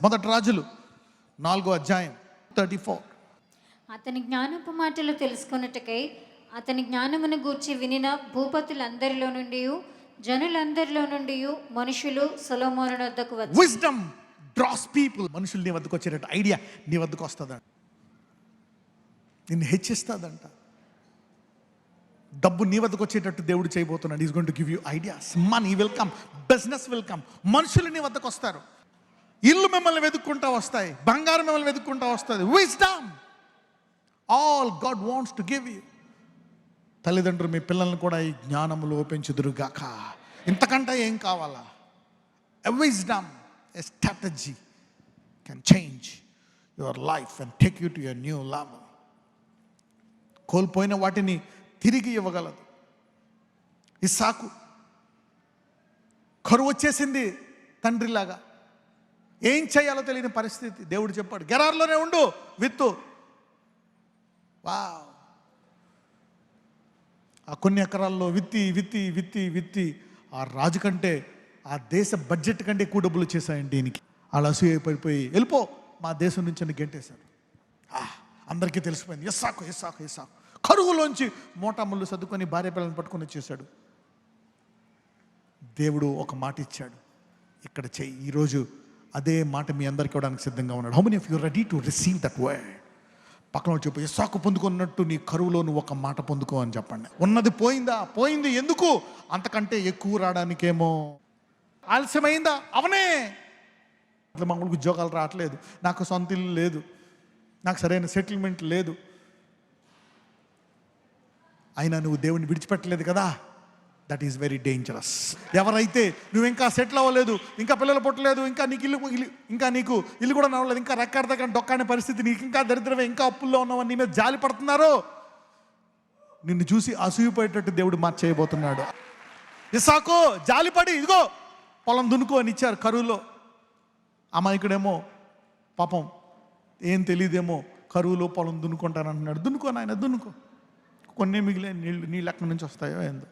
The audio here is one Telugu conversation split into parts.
మొదటి రాజులు 4:34. అతని జ్ఞానపు మాటలు తెలుసుకొనుటకై అతని జ్ఞానమును గూర్చి వినిన భూపతులందరిలో నుండి జనులందరిలో నుండి మనుషులు సొలొమోను వద్దకు వచ్చి విజ్డమ్ డ్రాస్ పీపుల్. మనుషులు నీ వద్దకు వచ్చేటట్టు ఐడియా నీ వద్దకు వస్తుందంట, నిన్ను హెచ్చిస్తుందంట. డబ్బు నీ వద్దకు వచ్చేటట్టు దేవుడు చేయబోతున్నాడు. Is going to give you ideas. Money will come, business will come. మనుషులు నీ వద్దకు వస్తారు, ఇల్లు మిమ్మల్ని వెతుక్కుంటా వస్తాయి, బంగారం మిమ్మల్ని వెతుక్కుంటా వస్తుంది. Wisdom all God wants to give you. తల్లిదండ్రులు మీ పిల్లల్ని కూడా ఈ జ్ఞానములో పెంచుదురుగాక. ఇంతకంటే ఏం కావాలా? ఎ wisdom, a strategy can change your life and take you to your new level. కోల్పోయిన వాటిని తిరిగి ఇవ్వగలదు. ఇస్సాకు కరువు వచ్చేసింది తండ్రిలాగా, ఏం చేయాలో తెలియని పరిస్థితి. దేవుడు చెప్పాడు, గెరార్లోనే ఉండు, విత్తు. వావ్! ఆ కొన్ని ఎకరాల్లో విత్తి విత్తి విత్తి విత్తి ఆ రాజు కంటే, ఆ దేశ బడ్జెట్ కంటే ఎక్కువ డబ్బులు వచ్చేసాయండి దీనికి. వాళ్ళు అసూయ పడిపోయి వెళ్ళిపో మా దేశం నుంచి అని గెంటేశారు. అందరికీ తెలిసిపోయింది, ఇస్సాకు ఇస్సాకు ఇస్సాకు. కరువులోంచి మోటాముళ్ళు సర్దుకొని భార్య పిల్లలను పట్టుకొని వచ్చేసాడు. దేవుడు ఒక మాట ఇచ్చాడు, ఇక్కడ చెయ్యి. ఈరోజు అదే మాట మీ అందరికీ ఇవ్వడానికి సిద్ధంగా ఉన్నాడు. How many of you ready to receive that word? పక్కన చెప్పు, ఇస్సాకు పొందుకున్నట్టు నీ కరువులో నువ్వు ఒక మాట పొందుకో అని చెప్పండి. ఉన్నది పోయిందా? పోయింది. ఎందుకు? అంతకంటే ఎక్కువ రావడానికేమో. ఆలస్యమైందా? అవనే. మామూలుగా ఉద్యోగాలు రావట్లేదు, నాకు సొంత ఇల్లు లేదు, నాకు సరైన సెటిల్మెంట్ లేదు, అయినా నువ్వు దేవుని విడిచిపెట్టలేదు కదా. That is very dangerous. ఎవరైతే నువ్వు ఇంకా సెటిల్ అవ్వలేదు, ఇంకా పిల్లలు పుట్టలేదు, ఇంకా నీకు ఇల్లు కూడా నవ్వలేదు, ఇంకా రెక్కాడతా డొక్కానే పరిస్థితి, నీకు ఇంకా దరిద్రమే, ఇంకా అప్పుల్లో ఉన్నావని నీ మీద జాలి పడుతున్నారో, నిన్ను చూసి అసూయపోయేటట్టు దేవుడు మార్చేయబోతున్నాడు. ఇస్సాకు జాలిపడి ఇదిగో పొలం దున్నుకో అని ఇచ్చారు కరువులో. అమాయకుడేమో పాపం ఏం తెలియదేమో, కరువులో పొలం దున్నుకుంటానంటున్నాడు. దున్నుకో నాయన, దున్నుకో. కొన్ని మిగిలే నీళ్ళు ఎక్కడి నుంచి వస్తాయో ఏందో,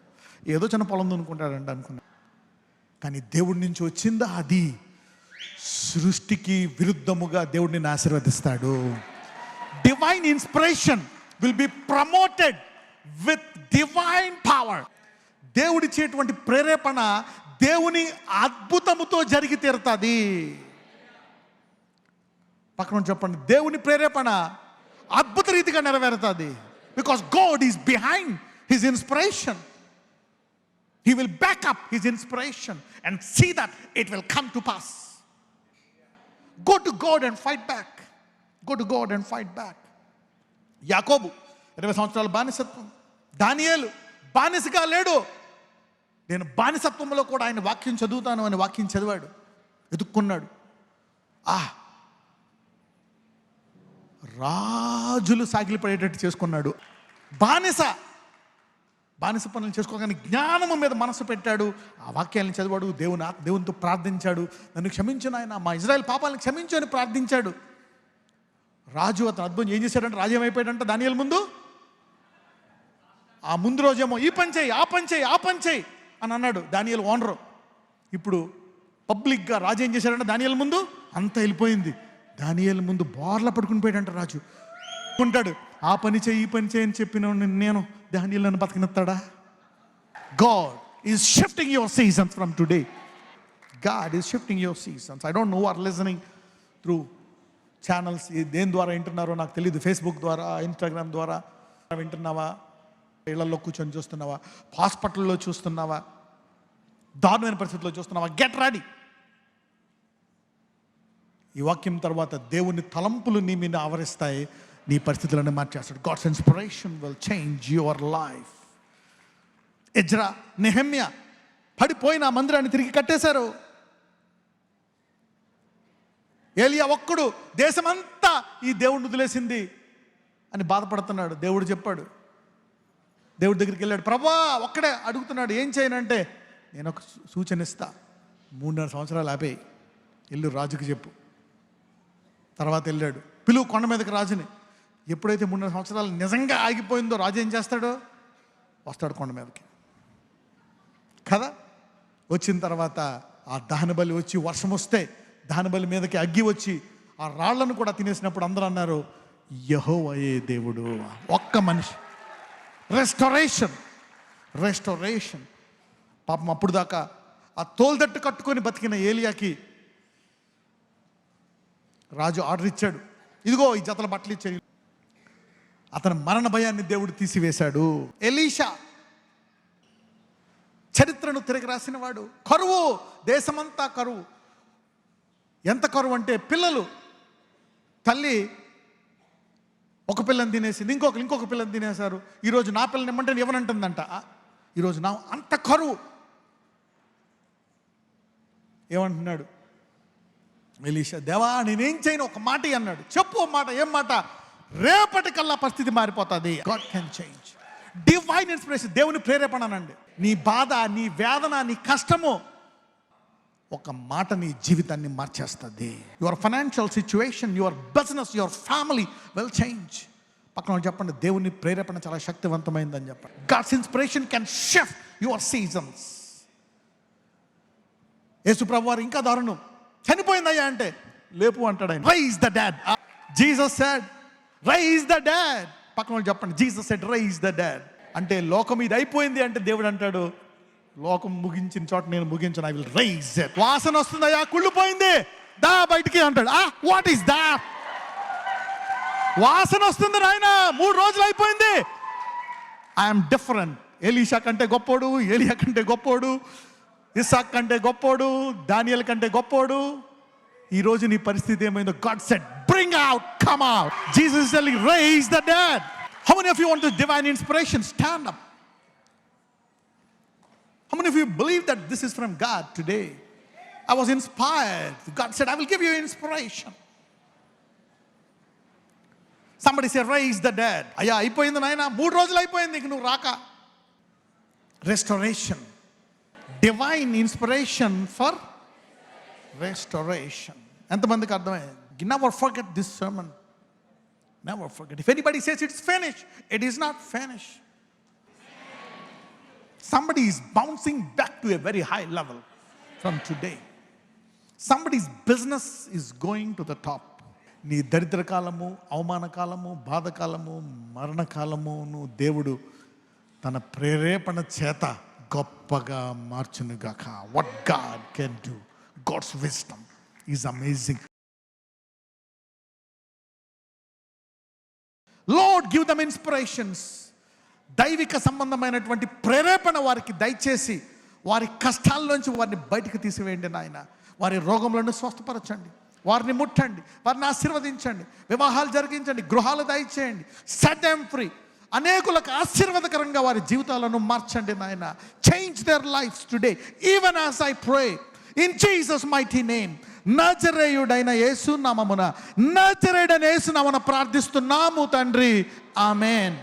ఏదో చిన్న పొలం దున్నుకుంటాడంట అనుకున్నా. కానీ దేవుడి నుంచి వచ్చిందా అది? సృష్టికి విరుద్ధముగా దేవుడిని ఆశీర్వదిస్తాడు. Divine inspiration will be promoted with divine power. దేవుడిచ్చేటువంటి ప్రేరేపణ దేవుని అద్భుతముతో జరిగి తీరుతుంది. పక్కన చెప్పండి, దేవుని ప్రేరేపణ అద్భుత రీతిగా నెరవేరుతుంది. Because God is behind his inspiration. He will back up his inspiration and see that it will come to pass. Go to God and fight back. Go to God and fight back. యాకోబు 20 సంవత్సరాల బానిసత్వం. దానియేలు బానిసగా లేడు, నేను బానిసత్వంలో కూడా ఆయన వాక్యం చదువుతాను అని వాక్యం చదివాడు, ఎదుక్కున్నాడు. రాజులు సాగిలిపడేటట్టు చేసుకున్నాడు. బానిస పనులు చేసుకోగానే జ్ఞానము మీద మనసు పెట్టాడు. ఆ వాక్యాలను చదివాడు, దేవునితో ప్రార్థించాడు, నన్ను క్షమించు నాయన, మా ఇజ్రాయెల్ పాపాలను క్షమించు అని ప్రార్థించాడు. రాజు అతను అద్భుతం ఏం చేశాడంటే, రాజు ఏమైపోయాడంటే దానియేలు ముందు, ఆ ముందు రోజేమో ఈ పని చేయి ఆ పని చేయి ఆ పని చేయి అని అన్నాడు దానియేలు ఓనరు. ఇప్పుడు పబ్లిక్గా రాజు ఏం చేశాడంటే దానియేలు ముందు అంతా వెళ్ళిపోయింది. దానియేలు ముందు బోర్ల పడుకుని పోయాడంట రాజు. ఉంటాడు, ఆ పని చేయి ఈ పని చేయి అని చెప్పిన నేను దానియేలు నన్ను బతికినెత్తాడా? God is shifting your seasons from today. God is shifting your seasons. I don't know who are listening through channels. దేని ద్వారా వింటున్నారో నాకు తెలియదు. ఫేస్బుక్ ద్వారా, ఇన్స్టాగ్రామ్ ద్వారా వింటున్నావా, ఇళ్లలో కూర్చొని చూస్తున్నావా, హాస్పిటల్లో చూస్తున్నావా, దారుణమైన పరిస్థితుల్లో చూస్తున్నావా, గెట్ రెడీ. ఈ వాక్యం తర్వాత దేవుని తలంపులు నీ మీద ఆవరిస్తాయి, నీ పరిస్థితులను మార్చేస్తాడు. God's inspiration will change your life. Ezra, Nehemiah పడిపోయిన మందిరాన్ని తిరిగి కట్టేశారు. ఏలియా ఒక్కడు దేశమంతా ఈ దేవుడిని వదిలేసింది అని బాధపడుతున్నాడు. దేవుడు చెప్పాడు, దేవుడి దగ్గరికి వెళ్ళాడు. ప్రభా ఒక్కడే అడుగుతున్నాడు, ఏం చేయనంటే నేను ఒక సూచన ఇస్తా, 3.5 సంవత్సరాలు ఆపేయి, ఇల్లు రాజుకి చెప్పు. తర్వాత వెళ్ళాడు, పిలువు కొండ మీదకి రాజుని. ఎప్పుడైతే 3.5 సంవత్సరాలు నిజంగా ఆగిపోయిందో రాజు ఏం చేస్తాడో, వస్తాడు కొండ మీదకి కదా. వచ్చిన తర్వాత ఆ దహన బలి వచ్చి వర్షం వస్తే దానిబలి మీదకి అగ్గి వచ్చి ఆ రాళ్లను కూడా తినేసినప్పుడు అందరూ అన్నారు, యెహోవాయే దేవుడు. ఒక్క మనిషి. రెస్టోరేషన్. పాపం అప్పుడు దాకా ఆ తోలుదట్టు కట్టుకొని బతికిన ఏలియాకి రాజు ఆర్డర్ ఇచ్చాడు, ఇదిగో ఈ జతల బట్టలు ఇచ్చాడు. అతని మరణ భయాన్ని దేవుడు తీసివేశాడు. ఎలీషా చరిత్రను తిరిగి రాసినవాడు. కరువు, దేశమంతా కరువు. ఎంత కరువు అంటే పిల్లలు, తల్లి ఒక పిల్లని తినేసింది, ఇంకొక పిల్లని తినేశారు. ఈరోజు నా పిల్లని ఇమ్మంటే ఇవ్వనంటుందంట. ఈరోజు నా అంత కరువు. ఏమంటున్నాడు ఎలీషా? దేవా నేనేం చేయను, ఒక మాట అన్నాడు. చెప్పు మాట. ఏం మాట? రేపటికల్లా పరిస్థితి మారిపోతుంది. God can change. Divine inspiration, దేవుని ప్రేరేపణ అనండి. నీ బాధ, నీ వేదన, నీ కష్టము ఒక మాట నీ జీవితాన్ని మార్చేస్తుంది. Your financial situation, your business, your family will change. పక్కన చెప్పండి, దేవుని ప్రేరేపణ చాలా శక్తివంతమైందని చెప్పండి. God's inspiration can shift your seasons. యేసు ప్రభు వారు ఇంకా దారుణం. చనిపోయిందయ్యా అంటే లేపు అంటాడు ఆయన. Rise the dead. Jesus said rise the dead. పక్కన చెప్పండి, Jesus said rise the dead. అంటే లోకం ఇది అయిపోయింది అంటే దేవుడు అంటాడు, లోకం ముగించిన చోట నేను ముగించను, ఐ విల్ రైజ్ ఇట్. వాసన వస్తుందయ్యా, కుళ్ళిపోయింది, దా బయటికి అంటాడు. What is that? వాసన వస్తుంది నాయన, 3 రోజులు అయిపోయింది. I'm different. ఎలీషా కంటే గొప్పోడు, ఏలియా కంటే గొప్పోడు, ఇస్సాక్ కంటే గొప్పోడు, దానియేల్ కంటే గొప్పోడు. ఈరోజు నీ పరిస్థితి ఏమైందో? God said bring out, come out. Jesus is telling rise the dead. How many of you want this divine inspiration? Stand up. How many of you believe that this is from God today? I was inspired. God said, I will give you inspiration. Somebody say, raise the dead. అయ్యా అయిపోయింది నాయన, 3 రోజులు అయిపోయింది, ఇంక నువ్వు రాక. Restoration. Divine inspiration for restoration. ఎంతమందికి అర్థమైంది? Never forget this sermon. Never forget. If anybody says it's finished, it is not finished. Somebody is bouncing back to a very high level from today. Somebody's business is going to the top. నీ దరిద్ర కాలము, అవమాన కాలము, బాధ కాలము, మరణ కాలమును దేవుడు తన ప్రేరేపణ చేత గొప్పగా మార్చునుగాక. What God can do. God's wisdom is amazing. Lord, give them inspirations. దైవిక సంబంధమైనటువంటి ప్రేరేపణ వారికి దయచేసి వారి కష్టాల్లోంచి వారిని బయటకు తీసివేయండి నాయన. వారి రోగములను స్వస్థపరచండి, వారిని ముట్టండి, వారిని ఆశీర్వదించండి, వివాహాలు జరిగించండి, గృహాలు దయచేయండి. Set them free. అనేకులకు ఆశీర్వాదకరంగా వారి జీవితాలను మార్చండి నాయన. Change their lifes today even as I pray in Jesus mighty name. నజరేయుడైన యేసు నామమున, నజరేయుడైన యేసు నామమున ప్రార్థిస్తున్నాము తండ్రి. ఆమేన్.